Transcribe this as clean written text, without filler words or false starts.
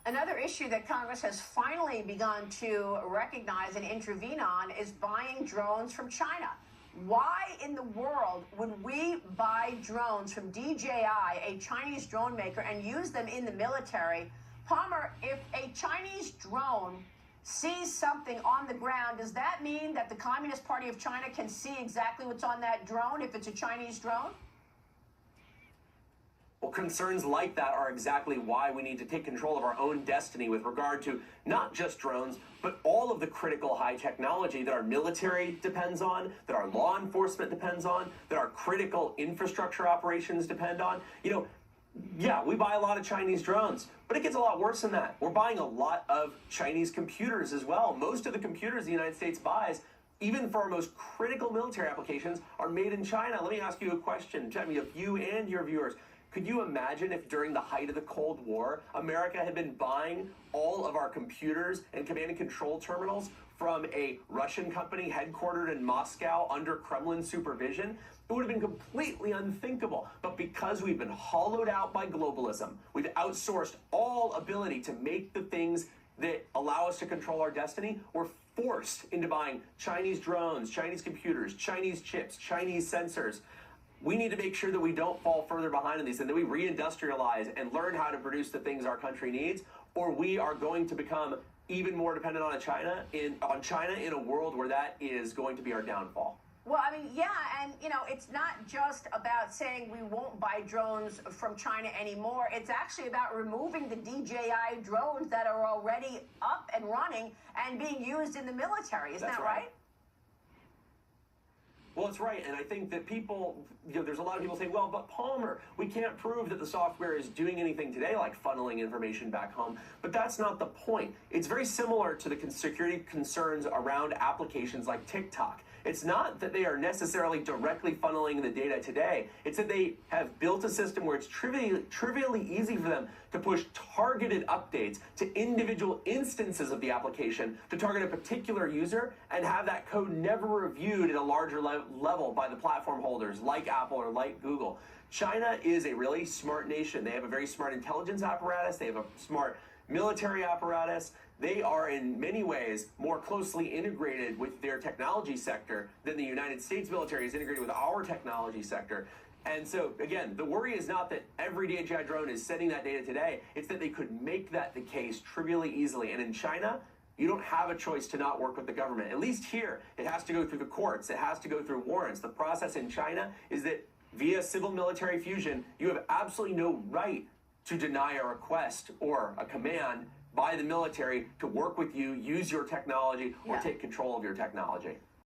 Another issue that Congress has finally begun to recognize and intervene on is buying drones from China. Why in the world would we buy drones from DJI, a Chinese drone maker, and use them in the military? Palmer, if a Chinese drone sees something on the ground, does that mean that the Communist Party of China can see exactly what's on that drone if it's a Chinese drone? Well, concerns like that are exactly why we need to take control of our own destiny with regard to not just drones, but all of the critical high technology that our military depends on, that our law enforcement depends on, that our critical infrastructure operations depend on. You know, yeah, we buy a lot of Chinese drones, but it gets a lot worse than that. We're buying a lot of Chinese computers as well. Most of the computers the United States buys, even for our most critical military applications, are made in China. Let me ask you a question, Jamie, of you and your viewers. Could you imagine if during the height of the Cold War, America had been buying all of our computers and command and control terminals from a Russian company headquartered in Moscow under Kremlin supervision? It would have been completely unthinkable. But because we've been hollowed out by globalism, we've outsourced all ability to make the things that allow us to control our destiny, we're forced into buying Chinese drones, Chinese computers, Chinese chips, Chinese sensors. We need to make sure that we don't fall further behind in these and that we reindustrialize and learn how to produce the things our country needs, or we are going to become even more dependent on China in a world where that is going to be our downfall. Well, I mean, yeah, and, you know, it's not just about saying we won't buy drones from China anymore. It's actually about removing the DJI drones that are already up and running and being used in the military. Isn't that right? Well, it's right, and I think that people, there's a lot of people saying, well, but Palmer, we can't prove that the software is doing anything today like funneling information back home, but that's not the point. It's very similar to the security concerns around applications like TikTok. It's not that they are necessarily directly funneling the data today. It's that they have built a system where it's trivially easy for them to push targeted updates to individual instances of the application to target a particular user and have that code never reviewed at a larger level by the platform holders like Apple or like Google. China is a really smart nation. They have a very smart intelligence apparatus. They have a smart military apparatus. They are in many ways more closely integrated with their technology sector than the United States military is integrated with our technology sector. And so, again, the worry is not that every DJI drone is sending that data today. It's that they could make that the case trivially easily. And in China, you don't have a choice to not work with the government. At least here, it has to go through the courts. It has to go through warrants. The process in China is that via civil-military fusion, you have absolutely no right to deny a request or a command by the military to work with you, use your technology, or take control of your technology.